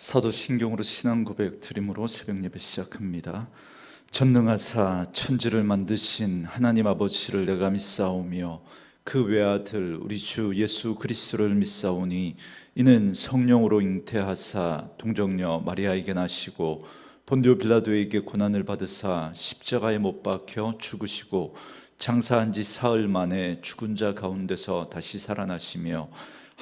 사도신경으로 신앙 고백 드림으로 새벽 예배 시작합니다. 전능하사 천지를 만드신 하나님 아버지를 내가 믿사오며 그 외아들 우리 주 예수 그리스도를 믿사오니 이는 성령으로 잉태하사 동정녀 마리아에게 나시고 본디오 빌라도에게 고난을 받으사 십자가에 못 박혀 죽으시고 장사한 지 사흘 만에 죽은 자 가운데서 다시 살아나시며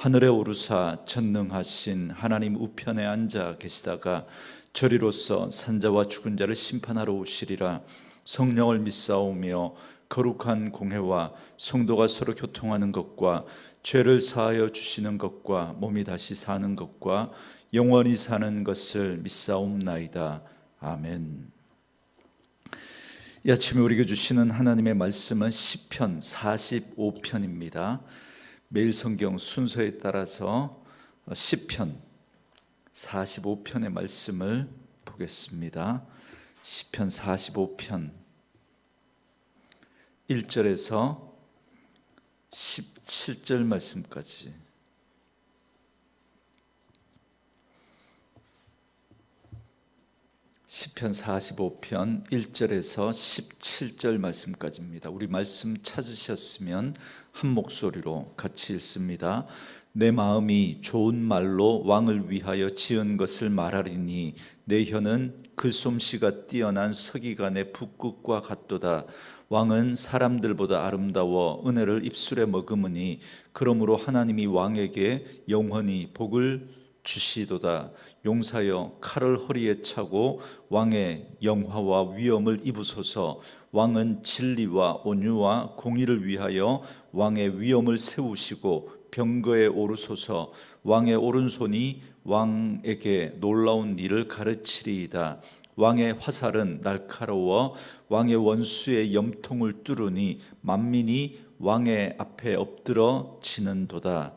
하늘에 오르사 전능하신 하나님 우편에 앉아 계시다가 저리로서 산자와 죽은 자를 심판하러 오시리라. 성령을 믿사오며 거룩한 공회와 성도가 서로 교통하는 것과 죄를 사하여 주시는 것과 몸이 다시 사는 것과 영원히 사는 것을 믿사옵나이다. 아멘. 이 아침에 우리에게 주시는 하나님의 말씀은 시편 45편입니다. 매일 성경 순서에 따라서 시편 45편의 말씀을 보겠습니다. 시편 45편 1절에서 17절 말씀까지. 시편 45편 1절에서 17절 말씀까지입니다. 우리 말씀 찾으셨으면 한 목소리로 같이 읽습니다. 내 마음이 좋은 말로 왕을 위하여 지은 것을 말하리니 내 혀는 그 솜씨가 뛰어난 서기관의 붓끝과 같도다. 왕은 사람들보다 아름다워 은혜를 입술에 머금으니 그러므로 하나님이 왕에게 영원히 복을 주시도다. 용사여 칼을 허리에 차고 왕의 영화와 위엄을 입으소서. 왕은 진리와 온유와 공의를 위하여 왕의 위엄을 세우시고 병거에 오르소서. 왕의 오른손이 왕에게 놀라운 일을 가르치리이다. 왕의 화살은 날카로워 왕의 원수의 염통을 뚫으니 만민이 왕의 앞에 엎드러 지는도다.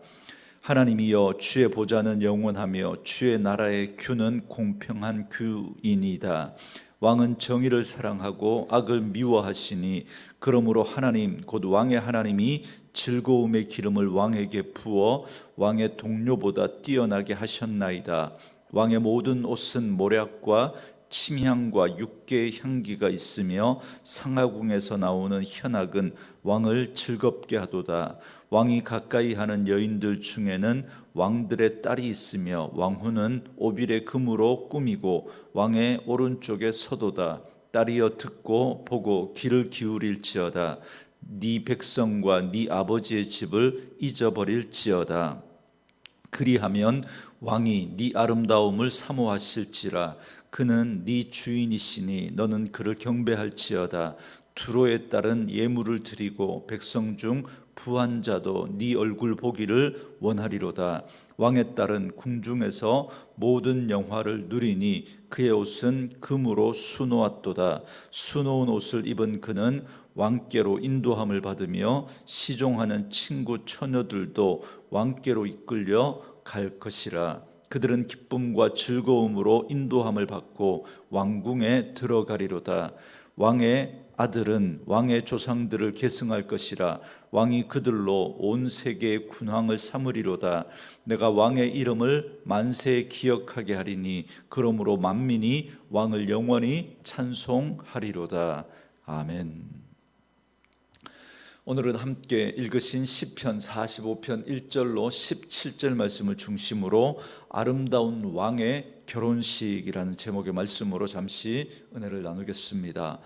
하나님이여 주의 보좌는 영원하며 주의 나라의 규는 공평한 규이니이다. 왕은 정의를 사랑하고 악을 미워하시니 그러므로 하나님 곧 왕의 하나님이 즐거움의 기름을 왕에게 부어 왕의 동료보다 뛰어나게 하셨나이다. 왕의 모든 옷은 모략과 침향과 육개의 향기가 있으며 상하궁에서 나오는 현악은 왕을 즐겁게 하도다. 왕이 가까이 하는 여인들 중에는 왕들의 딸이 있으며 왕후는 오빌의 금으로 꾸미고 왕의 오른쪽에 서도다. 딸이여 듣고 보고 귀를 기울일지어다. 네 백성과 네 아버지의 집을 잊어버릴지어다. 그리하면 왕이 네 아름다움을 사모하실지라. 그는 네 주인이시니 너는 그를 경배할지어다. 두로의 딸은 예물을 드리고 백성 중 부한 자도 네 얼굴 보기를 원하리로다. 왕의 딸은 궁중에서 모든 영화를 누리니 그의 옷은 금으로 수놓았도다. 수놓은 옷을 입은 그는 왕께로 인도함을 받으며 시종하는 친구 처녀들도 왕께로 이끌려 갈 것이라. 그들은 기쁨과 즐거움으로 인도함을 받고 왕궁에 들어가리로다. 왕의 아들은 왕의 조상들을 계승할 것이라. 왕이 그들로 온 세계의 군왕을 삼으리로다. 내가 왕의 이름을 만세에 기억하게 하리니 그러므로 만민이 왕을 영원히 찬송하리로다. 아멘. 오늘은 함께 읽으신 시편 45편 1절로 17절 말씀을 중심으로 아름다운 왕의 결혼식이라는 제목의 말씀으로 잠시 은혜를 나누겠습니다.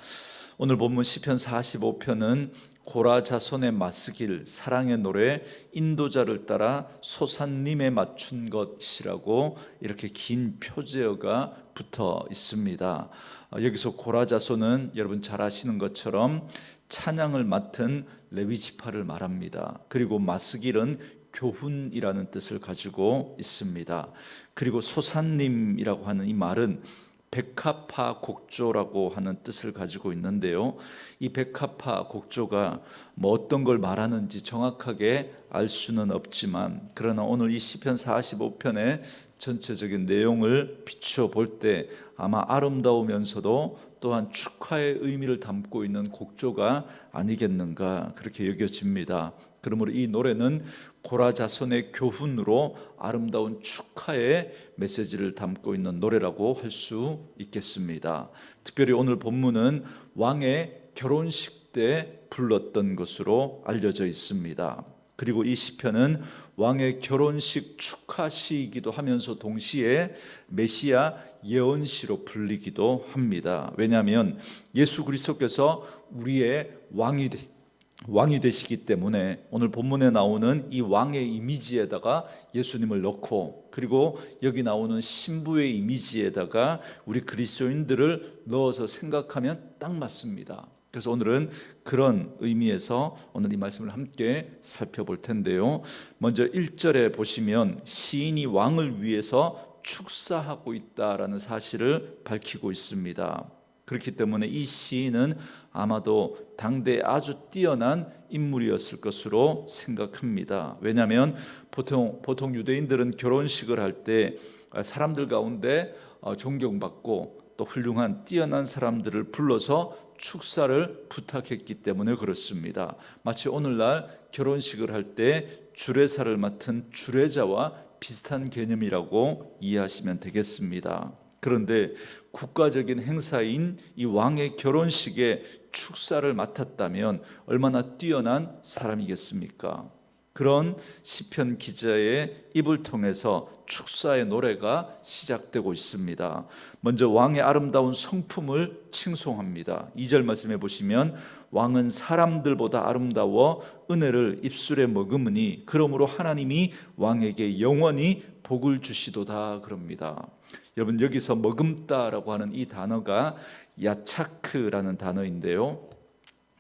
오늘 본문 시편 45편은 고라 자손의 맞쓰길 사랑의 노래 인도자를 따라 소산님에 맞춘 것이라고 이렇게 긴 표제어가 붙어 있습니다. 여기서 고라 자손은 여러분 잘 아시는 것처럼 찬양을 맡은 레위 지파를 말합니다. 그리고 맞쓰길은 교훈이라는 뜻을 가지고 있습니다. 그리고 소산님이라고 하는 이 말은 백합화 곡조라고 하는 뜻을 가지고 있는데요. 이 백합화 곡조가 뭐 어떤 걸 말하는지 정확하게 알 수는 없지만, 그러나 오늘 이 시편 45편의 전체적인 내용을 비추어 볼 때 아마 아름다우면서도 또한 축하의 의미를 담고 있는 곡조가 아니겠는가 그렇게 여겨집니다. 그러므로 이 노래는 고라 자손의 교훈으로 아름다운 축하의 메시지를 담고 있는 노래라고 할 수 있겠습니다. 특별히 오늘 본문은 왕의 결혼식 때 불렀던 것으로 알려져 있습니다. 그리고 이 시편은 왕의 결혼식 축하시이기도 하면서 동시에 메시아 예언시로 불리기도 합니다. 왜냐하면 예수 그리스도께서 우리의 왕이 되시기 때문에 오늘 본문에 나오는 이 왕의 이미지에다가 예수님을 넣고, 그리고 여기 나오는 신부의 이미지에다가 우리 그리스도인들을 넣어서 생각하면 딱 맞습니다. 그래서 오늘은 그런 의미에서 오늘 이 말씀을 함께 살펴볼 텐데요. 먼저 1절에 보시면 시인이 왕을 위해서 축사하고 있다라는 사실을 밝히고 있습니다. 그렇기 때문에 이 시인은 아마도 당대에 아주 뛰어난 인물이었을 것으로 생각합니다. 왜냐하면 보통 유대인들은 결혼식을 할 때 사람들 가운데 존경받고 또 훌륭한 뛰어난 사람들을 불러서 축사를 부탁했기 때문에 그렇습니다. 마치 오늘날 결혼식을 할 때 주례사를 맡은 주례자와 비슷한 개념이라고 이해하시면 되겠습니다. 그런데 국가적인 행사인 이 왕의 결혼식에 축사를 맡았다면 얼마나 뛰어난 사람이겠습니까? 그런 시편 기자의 입을 통해서 축사의 노래가 시작되고 있습니다. 먼저 왕의 아름다운 성품을 칭송합니다. 2절 말씀해 보시면 왕은 사람들보다 아름다워 은혜를 입술에 머금으니 그러므로 하나님이 왕에게 영원히 복을 주시도다 그럽니다. 여러분, 여기서 머금다라고 하는 이 단어가 야차크라는 단어인데요,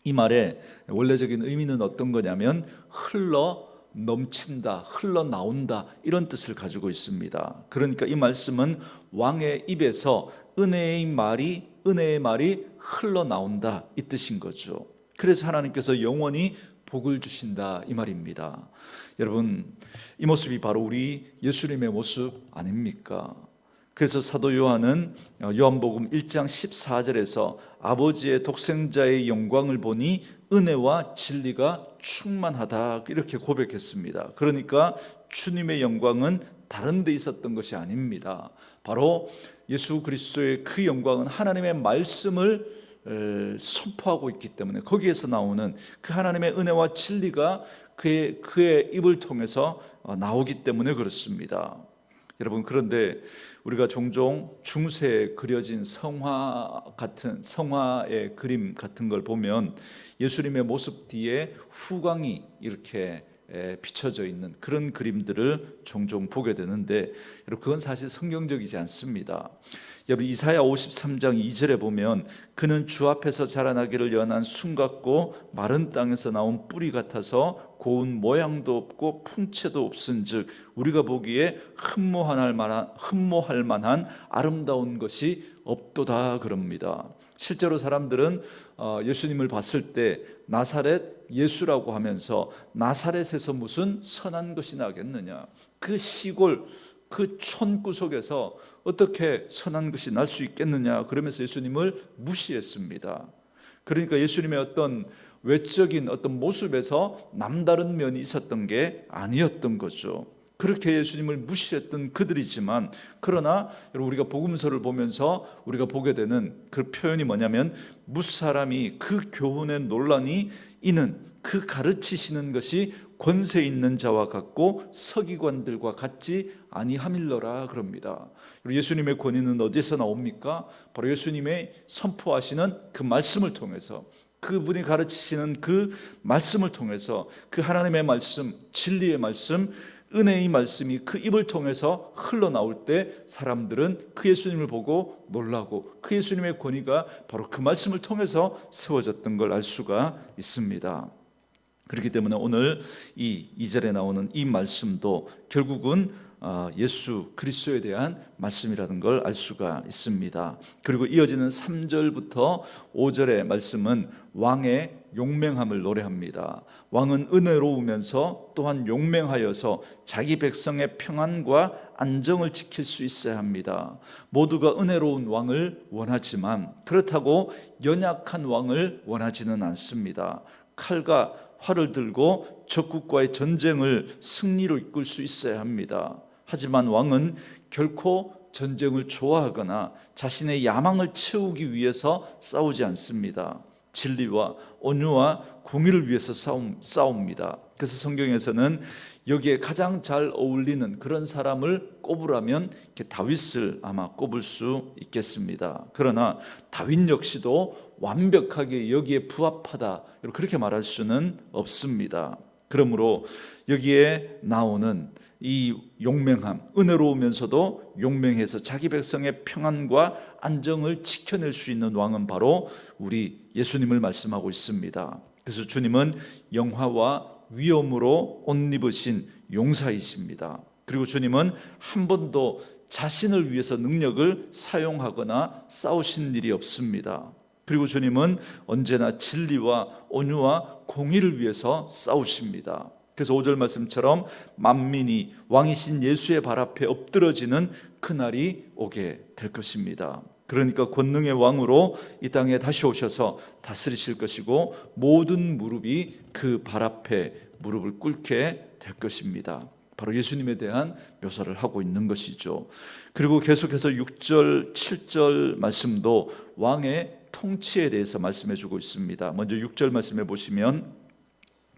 이 말의 원래적인 의미는 어떤 거냐면 흘러 넘친다, 흘러나온다, 이런 뜻을 가지고 있습니다. 그러니까 이 말씀은 왕의 입에서 은혜의 말이 흘러나온다, 이 뜻인 거죠. 그래서 하나님께서 영원히 복을 주신다, 이 말입니다. 여러분, 이 모습이 바로 우리 예수님의 모습 아닙니까? 그래서 사도 요한은 요한복음 1장 14절에서 아버지의 독생자의 영광을 보니 은혜와 진리가 충만하다, 이렇게 고백했습니다. 그러니까 주님의 영광은 다른 데 있었던 것이 아닙니다. 바로 예수 그리스도의 그 영광은 하나님의 말씀을 선포하고 있기 때문에 거기에서 나오는 그 하나님의 은혜와 진리가 그의 입을 통해서 나오기 때문에 그렇습니다. 여러분, 그런데 우리가 종종 중세에 그려진 성화의 그림 같은 걸 보면 예수님의 모습 뒤에 후광이 이렇게 비춰져 있는 그런 그림들을 종종 보게 되는데, 여러분, 그건 사실 성경적이지 않습니다. 여러분, 이사야 53장 2절에 보면 그는 주 앞에서 자라나기를 연한 순 같고 마른 땅에서 나온 뿌리 같아서 고운 모양도 없고 풍채도 없은즉 우리가 보기에 흠모할 만한 아름다운 것이 없도다 그럽니다. 실제로 사람들은 예수님을 봤을 때 나사렛 예수라고 하면서 나사렛에서 무슨 선한 것이 나겠느냐, 그 시골 그 촌구석에서 어떻게 선한 것이 날 수 있겠느냐, 그러면서 예수님을 무시했습니다. 그러니까 예수님의 어떤 외적인 어떤 모습에서 남다른 면이 있었던 게 아니었던 거죠. 그렇게 예수님을 무시했던 그들이지만, 그러나 우리가 복음서를 보면서 우리가 보게 되는 그 표현이 뭐냐면 무사람이 그 교훈의 논란이 이는 그 가르치시는 것이 권세 있는 자와 같고 서기관들과 같지 아니함일러라 그럽니다. 예수님의 권위는 어디서 나옵니까? 바로 예수님의 선포하시는 그 말씀을 통해서, 그분이 가르치시는 그 말씀을 통해서, 그 하나님의 말씀, 진리의 말씀, 은혜의 말씀이 그 입을 통해서 흘러나올 때 사람들은 그 예수님을 보고 놀라고, 그 예수님의 권위가 바로 그 말씀을 통해서 세워졌던 걸 알 수가 있습니다. 그렇기 때문에 오늘 이 2절에 나오는 이 말씀도 결국은 예수 그리스도에 대한 말씀이라는 걸 알 수가 있습니다. 그리고 이어지는 3절부터 5절의 말씀은 왕의 용맹함을 노래합니다. 왕은 은혜로우면서 또한 용맹하여서 자기 백성의 평안과 안정을 지킬 수 있어야 합니다. 모두가 은혜로운 왕을 원하지만 그렇다고 연약한 왕을 원하지는 않습니다. 칼과 활을 들고 적국과의 전쟁을 승리로 이끌 수 있어야 합니다. 하지만 왕은 결코 전쟁을 좋아하거나 자신의 야망을 채우기 위해서 싸우지 않습니다. 진리와 온유와 공의를 위해서 싸웁니다. 그래서 성경에서는 여기에 가장 잘 어울리는 그런 사람을 꼽으라면 다윗을 아마 꼽을 수 있겠습니다. 그러나 다윗 역시도 완벽하게 여기에 부합하다 그렇게 말할 수는 없습니다. 그러므로 여기에 나오는 이 용맹함, 은혜로우면서도 용맹해서 자기 백성의 평안과 안정을 지켜낼 수 있는 왕은 바로 우리 예수님을 말씀하고 있습니다. 그래서 주님은 영화와 위엄으로 옷 입으신 용사이십니다. 그리고 주님은 한 번도 자신을 위해서 능력을 사용하거나 싸우신 일이 없습니다. 그리고 주님은 언제나 진리와 온유와 공의를 위해서 싸우십니다. 그래서 5절 말씀처럼 만민이 왕이신 예수의 발 앞에 엎드러지는 그날이 오게 될 것입니다. 그러니까 권능의 왕으로 이 땅에 다시 오셔서 다스리실 것이고 모든 무릎이 그 발 앞에 무릎을 꿇게 될 것입니다. 바로 예수님에 대한 묘사를 하고 있는 것이죠. 그리고 계속해서 6절, 7절 말씀도 왕의 통치에 대해서 말씀해 주고 있습니다. 먼저 6절 말씀해 보시면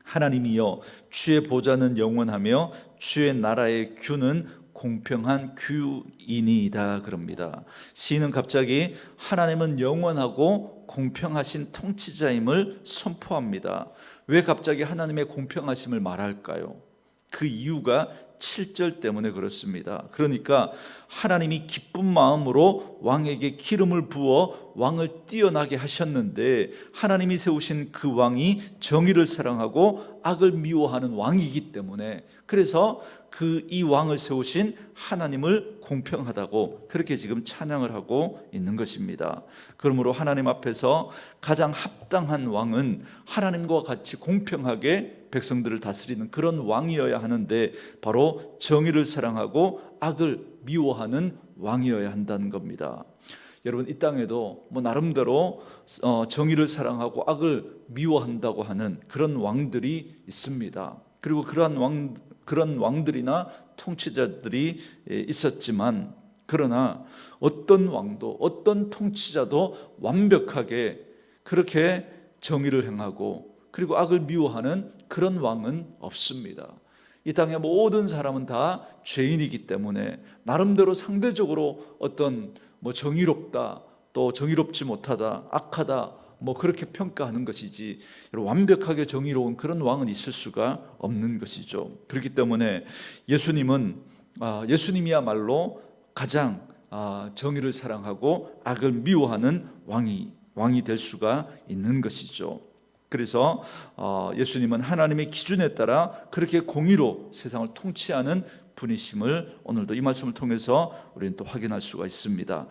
하나님이여 주의 보좌는 영원하며 주의 나라의 규는 공평한 규이니이다 그럽니다. 시인은 갑자기 하나님은 영원하고 공평하신 통치자임을 선포합니다. 왜 갑자기 하나님의 공평하심을 말할까요? 그 이유가 7절 때문에 그렇습니다. 그러니까 하나님이 기쁜 마음으로 왕에게 기름을 부어 왕을 뛰어나게 하셨는데 하나님이 세우신 그 왕이 정의를 사랑하고 악을 미워하는 왕이기 때문에 그래서 이 왕을 세우신 하나님을 공평하다고 그렇게 지금 찬양을 하고 있는 것입니다. 그러므로 하나님 앞에서 가장 합당한 왕은 하나님과 같이 공평하게 백성들을 다스리는 그런 왕이어야 하는데 바로 정의를 사랑하고 악을 미워하는 왕이어야 한다는 겁니다. 여러분 이 땅에도 나름대로 정의를 사랑하고 악을 미워한다고 하는 그런 왕들이 있습니다. 그리고 그런 왕들이나 통치자들이 있었지만 그러나 어떤 왕도 어떤 통치자도 완벽하게 그렇게 정의를 행하고 그리고 악을 미워하는 그런 왕은 없습니다. 이 땅의 모든 사람은 다 죄인이기 때문에 나름대로 상대적으로 어떤 정의롭다 또 정의롭지 못하다 악하다 그렇게 평가하는 것이지 완벽하게 정의로운 그런 왕은 있을 수가 없는 것이죠. 그렇기 때문에 예수님이야말로 가장 정의를 사랑하고 악을 미워하는 왕이 될 수가 있는 것이죠. 그래서 예수님은 하나님의 기준에 따라 그렇게 공의로 세상을 통치하는 분이심을 오늘도 이 말씀을 통해서 우리는 또 확인할 수가 있습니다.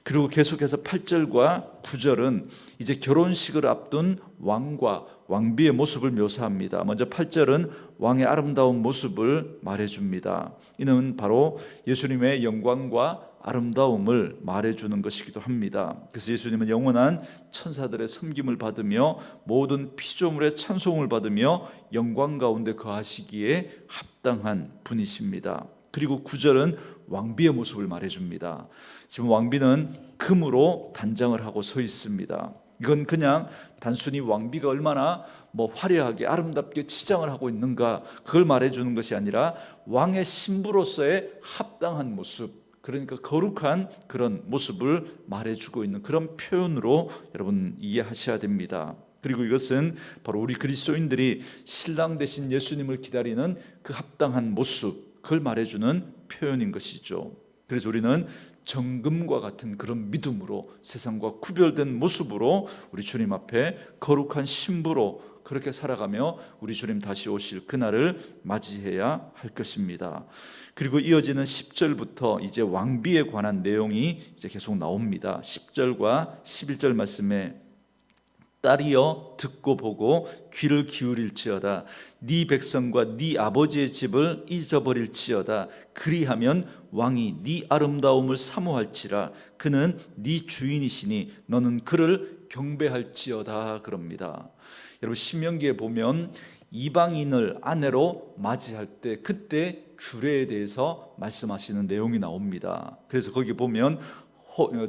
그리고 계속해서 8절과 9절은 이제 결혼식을 앞둔 왕과 왕비의 모습을 묘사합니다. 먼저 8절은 왕의 아름다운 모습을 말해줍니다. 이는 바로 예수님의 영광과 아름다움을 말해주는 것이기도 합니다. 그래서 예수님은 영원한 천사들의 섬김을 받으며 모든 피조물의 찬송을 받으며 영광 가운데 거하시기에 합당한 분이십니다. 그리고 9절은 왕비의 모습을 말해줍니다. 지금 왕비는 금으로 단장을 하고 서 있습니다. 이건 그냥 단순히 왕비가 얼마나 화려하게 아름답게 치장을 하고 있는가 그걸 말해주는 것이 아니라 왕의 신부로서의 합당한 모습, 그러니까 거룩한 그런 모습을 말해주고 있는 그런 표현으로 여러분 이해하셔야 됩니다. 그리고 이것은 바로 우리 그리스도인들이 신랑 되신 예수님을 기다리는 그 합당한 모습, 그걸 말해주는 표현인 것이죠. 그래서 우리는 정금과 같은 그런 믿음으로 세상과 구별된 모습으로 우리 주님 앞에 거룩한 신부로 그렇게 살아가며 우리 주님 다시 오실 그날을 맞이해야 할 것입니다. 그리고 이어지는 10절부터 이제 왕비에 관한 내용이 이제 계속 나옵니다. 10절과 11절 말씀에 딸이여 듣고 보고 귀를 기울일지어다. 네 백성과 네 아버지의 집을 잊어버릴지어다. 그리하면 왕이 네 아름다움을 사모할지라. 그는 네 주인이시니 너는 그를 경배할지어다 그럽니다. 여러분 신명기에 보면 이방인을 아내로 맞이할 때 그때 규례에 대해서 말씀하시는 내용이 나옵니다. 그래서 거기 보면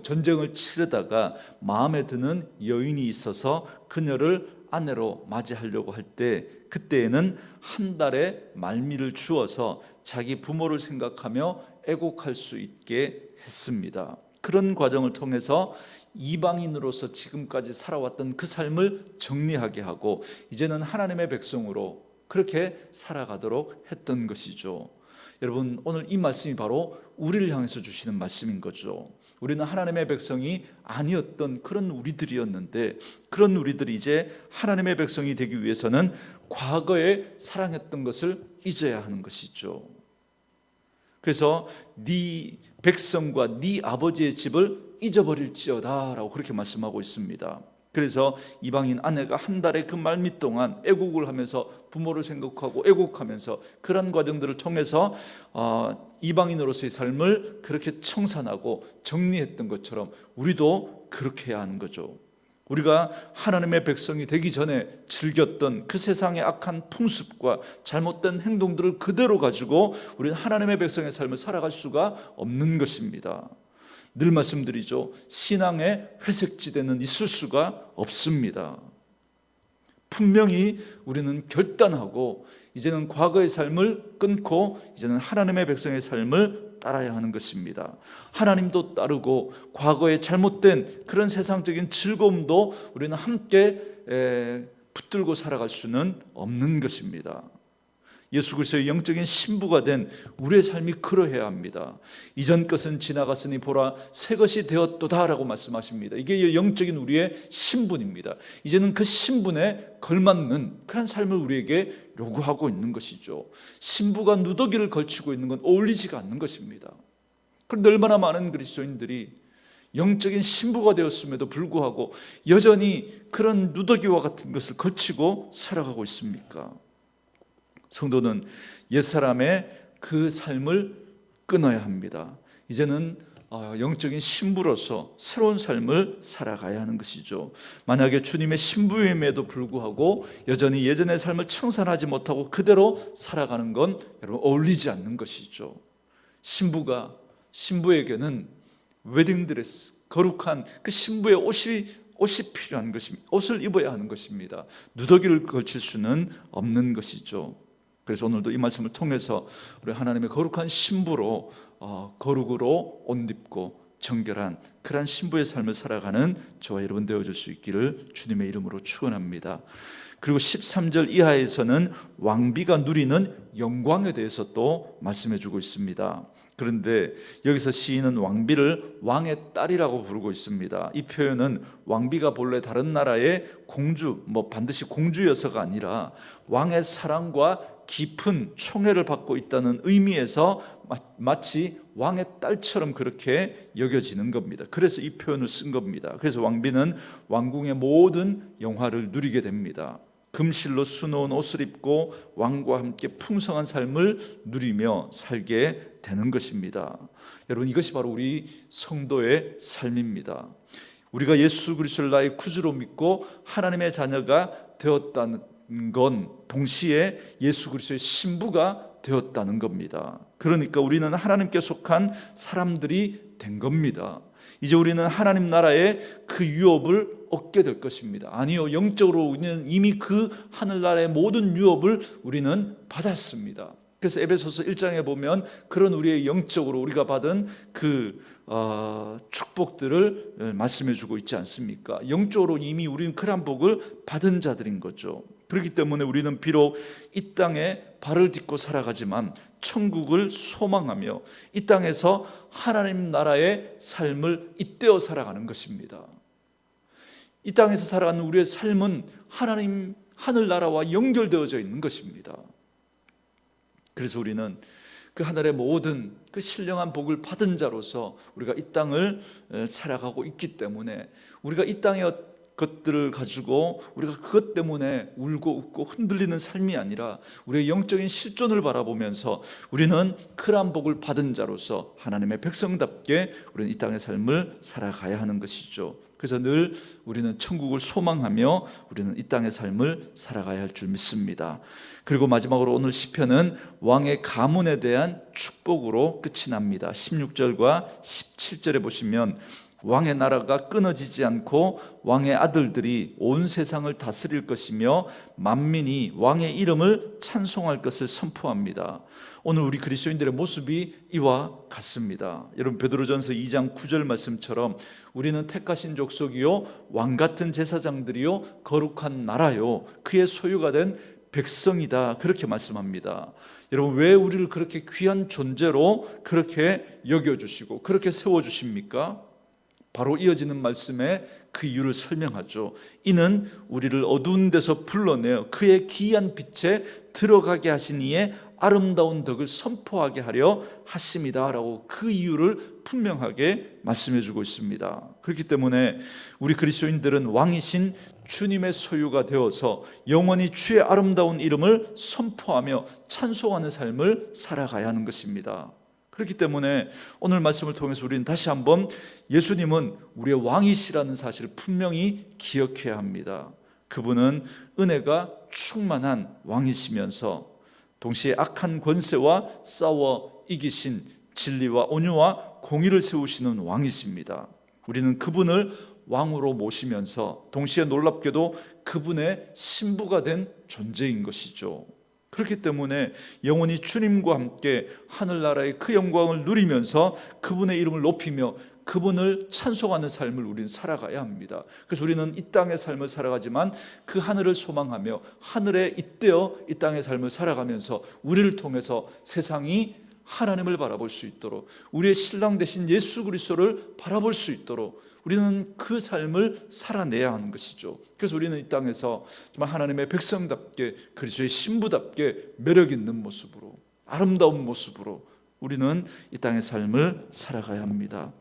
전쟁을 치르다가 마음에 드는 여인이 있어서 그녀를 아내로 맞이하려고 할 때 그때에는 한 달의 말미를 주어서 자기 부모를 생각하며 애곡할 수 있게 했습니다. 그런 과정을 통해서 이방인으로서 지금까지 살아왔던 그 삶을 정리하게 하고 이제는 하나님의 백성으로 그렇게 살아가도록 했던 것이죠. 여러분, 오늘 이 말씀이 바로 우리를 향해서 주시는 말씀인 거죠. 우리는 하나님의 백성이 아니었던 그런 우리들이었는데 그런 우리들이 이제 하나님의 백성이 되기 위해서는 과거에 사랑했던 것을 잊어야 하는 것이죠. 그래서 네 백성과 네 아버지의 집을 잊어버릴지어다 라고 그렇게 말씀하고 있습니다. 그래서 이방인 아내가 한 달의 그 말미 동안 애곡을 하면서 부모를 생각하고 애곡하면서 그런 과정들을 통해서 이방인으로서의 삶을 그렇게 청산하고 정리했던 것처럼 우리도 그렇게 해야 하는 거죠. 우리가 하나님의 백성이 되기 전에 즐겼던 그 세상의 악한 풍습과 잘못된 행동들을 그대로 가지고 우리는 하나님의 백성의 삶을 살아갈 수가 없는 것입니다. 늘 말씀드리죠. 신앙의 회색지대는 있을 수가 없습니다. 분명히 우리는 결단하고 이제는 과거의 삶을 끊고 이제는 하나님의 백성의 삶을 따라야 하는 것입니다. 하나님도 따르고 과거의 잘못된 그런 세상적인 즐거움도 우리는 함께 붙들고 살아갈 수는 없는 것입니다. 예수 그리스도의 영적인 신부가 된 우리의 삶이 그러해야 합니다. 이전 것은 지나갔으니 보라 새 것이 되었도다 라고 말씀하십니다. 이게 영적인 우리의 신분입니다. 이제는 그 신분에 걸맞는 그런 삶을 우리에게 요구하고 있는 것이죠. 신부가 누더기를 걸치고 있는 건 어울리지가 않는 것입니다. 그런데 얼마나 많은 그리스도인들이 영적인 신부가 되었음에도 불구하고 여전히 그런 누더기와 같은 것을 걸치고 살아가고 있습니까? 성도는 옛사람의 그 삶을 끊어야 합니다. 이제는 영적인 신부로서 새로운 삶을 살아가야 하는 것이죠. 만약에 주님의 신부임에도 불구하고 여전히 예전의 삶을 청산하지 못하고 그대로 살아가는 건 여러분 어울리지 않는 것이죠. 신부에게는 웨딩드레스, 거룩한 그 신부의 옷이 필요한 것입니다. 옷을 입어야 하는 것입니다. 누더기를 걸칠 수는 없는 것이죠. 그래서 오늘도 이 말씀을 통해서 우리 하나님의 거룩한 신부로 거룩으로 옷 입고 정결한 그러한 신부의 삶을 살아가는 저와 여러분 되어줄 수 있기를 주님의 이름으로 축원합니다. 그리고 13절 이하에서는 왕비가 누리는 영광에 대해서 또 말씀해 주고 있습니다. 그런데 여기서 시인은 왕비를 왕의 딸이라고 부르고 있습니다. 이 표현은 왕비가 본래 다른 나라의 공주, 반드시 공주여서가 아니라 왕의 사랑과 깊은 총애를 받고 있다는 의미에서 마치 왕의 딸처럼 그렇게 여겨지는 겁니다. 그래서 이 표현을 쓴 겁니다. 그래서 왕비는 왕궁의 모든 영화를 누리게 됩니다. 금실로 수놓은 옷을 입고 왕과 함께 풍성한 삶을 누리며 살게 되는 것입니다. 여러분, 이것이 바로 우리 성도의 삶입니다. 우리가 예수 그리스도를 나의 구주로 믿고 하나님의 자녀가 되었다는 건 동시에 예수 그리스도의 신부가 되었다는 겁니다. 그러니까 우리는 하나님께 속한 사람들이 된 겁니다. 이제 우리는 하나님 나라의 그 유업을 얻게 될 것입니다. 아니요, 영적으로 우리는 이미 그 하늘나라의 모든 유업을 우리는 받았습니다. 그래서 에베소서 1장에 보면 그런 우리의 영적으로 우리가 받은 그 축복들을 말씀해 주고 있지 않습니까? 영적으로 이미 우리는 그런 복을 받은 자들인 거죠. 그렇기 때문에 우리는 비록 이 땅에 발을 딛고 살아가지만 천국을 소망하며 이 땅에서 하나님 나라의 삶을 잇대어 살아가는 것입니다. 이 땅에서 살아가는 우리의 삶은 하나님 하늘나라와 연결되어져 있는 것입니다. 그래서 우리는 그 하늘의 모든 그 신령한 복을 받은 자로서 우리가 이 땅을 살아가고 있기 때문에 우리가 이 땅의 것들을 가지고 우리가 그것 때문에 울고 웃고 흔들리는 삶이 아니라 우리의 영적인 실존을 바라보면서 우리는 그러한 복을 받은 자로서 하나님의 백성답게 우리는 이 땅의 삶을 살아가야 하는 것이죠. 그래서 늘 우리는 천국을 소망하며 우리는 이 땅의 삶을 살아가야 할 줄 믿습니다. 그리고 마지막으로 오늘 시편은 왕의 가문에 대한 축복으로 끝이 납니다. 16절과 17절에 보시면 왕의 나라가 끊어지지 않고 왕의 아들들이 온 세상을 다스릴 것이며 만민이 왕의 이름을 찬송할 것을 선포합니다. 오늘 우리 그리스도인들의 모습이 이와 같습니다. 여러분 베드로전서 2장 9절 말씀처럼 우리는 택하신 족속이요 왕 같은 제사장들이요 거룩한 나라요 그의 소유가 된 백성이다, 그렇게 말씀합니다. 여러분 왜 우리를 그렇게 귀한 존재로 그렇게 여겨주시고 그렇게 세워주십니까? 바로 이어지는 말씀에 그 이유를 설명하죠. 이는 우리를 어두운 데서 불러내어 그의 귀한 빛에 들어가게 하신 이의 아름다운 덕을 선포하게 하려 하심이다 라고 그 이유를 분명하게 말씀해 주고 있습니다. 그렇기 때문에 우리 그리스도인들은 왕이신 주님의 소유가 되어서 영원히 주의 아름다운 이름을 선포하며 찬송하는 삶을 살아가야 하는 것입니다. 그렇기 때문에 오늘 말씀을 통해서 우리는 다시 한번 예수님은 우리의 왕이시라는 사실을 분명히 기억해야 합니다. 그분은 은혜가 충만한 왕이시면서 동시에 악한 권세와 싸워 이기신 진리와 온유와 공의를 세우시는 왕이십니다. 우리는 그분을 왕으로 모시면서 동시에 놀랍게도 그분의 신부가 된 존재인 것이죠. 그렇기 때문에 영원히 주님과 함께 하늘나라의 그 영광을 누리면서 그분의 이름을 높이며 그분을 찬송하는 삶을 우리는 살아가야 합니다. 그래서 우리는 이 땅의 삶을 살아가지만 그 하늘을 소망하며 하늘에 잇대어 이 땅의 삶을 살아가면서 우리를 통해서 세상이 하나님을 바라볼 수 있도록 우리의 신랑 되신 예수 그리스도를 바라볼 수 있도록 우리는 그 삶을 살아내야 하는 것이죠. 그래서 우리는 이 땅에서 정말 하나님의 백성답게 그리스도의 신부답게 매력 있는 모습으로 아름다운 모습으로 우리는 이 땅의 삶을 살아가야 합니다.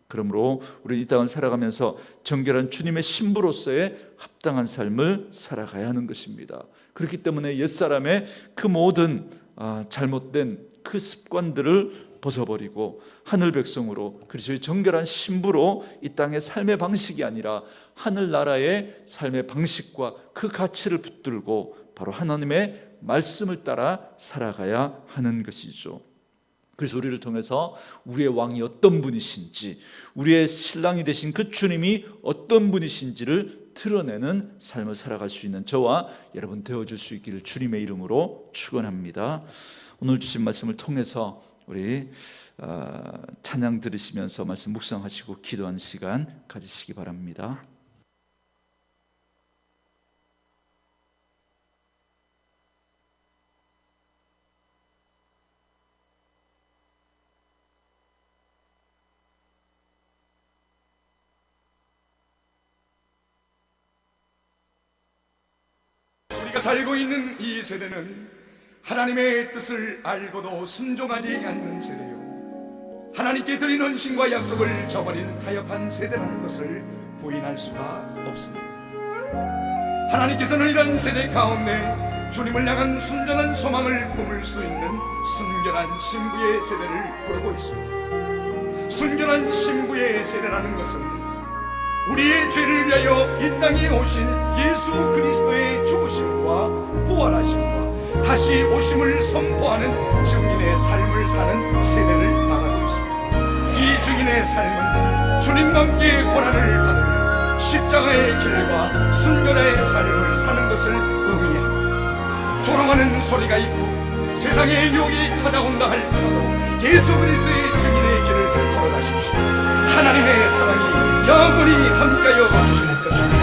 그러므로 우리 이 땅을 살아가면서 정결한 주님의 신부로서의 합당한 삶을 살아가야 하는 것입니다. 그렇기 때문에 옛사람의 그 모든 잘못된 그 습관들을 벗어버리고 하늘 백성으로 그리스도의 정결한 신부로 이 땅의 삶의 방식이 아니라 하늘나라의 삶의 방식과 그 가치를 붙들고 바로 하나님의 말씀을 따라 살아가야 하는 것이죠. 그래서 우리를 통해서 우리의 왕이 어떤 분이신지 우리의 신랑이 되신 그 주님이 어떤 분이신지를 드러내는 삶을 살아갈 수 있는 저와 여러분 되어줄 수 있기를 주님의 이름으로 축원합니다. 오늘 주신 말씀을 통해서 우리 찬양 들으시면서 말씀 묵상하시고 기도하는 시간 가지시기 바랍니다. 우리가 살고 있는 이 세대는 하나님의 뜻을 알고도 순종하지 않는 세대요, 하나님께 드린 헌신과 약속을 저버린 타협한 세대라는 것을 부인할 수가 없습니다. 하나님께서는 이런 세대 가운데 주님을 향한 순전한 소망을 품을 수 있는 순결한 신부의 세대를 부르고 있습니다. 순결한 신부의 세대라는 것은 우리의 죄를 위하여 이 땅에 오신 예수 그리스도의 죽으심과 부활하심과 다시 오심을 선포하는 증인의 삶을 사는 세대를 말하고 있습니다. 이 증인의 삶은 주님과 함께 고난을 받으며 십자가의 길과 순결의 삶을 사는 것을 의미합니다. 조롱하는 소리가 있고 세상의 유혹이 찾아온다 할지라도 예수 그리스도의 증인의 길을 걸어가십시오. 하나님의 사랑이 영원히 함께하여 주실 것입니다.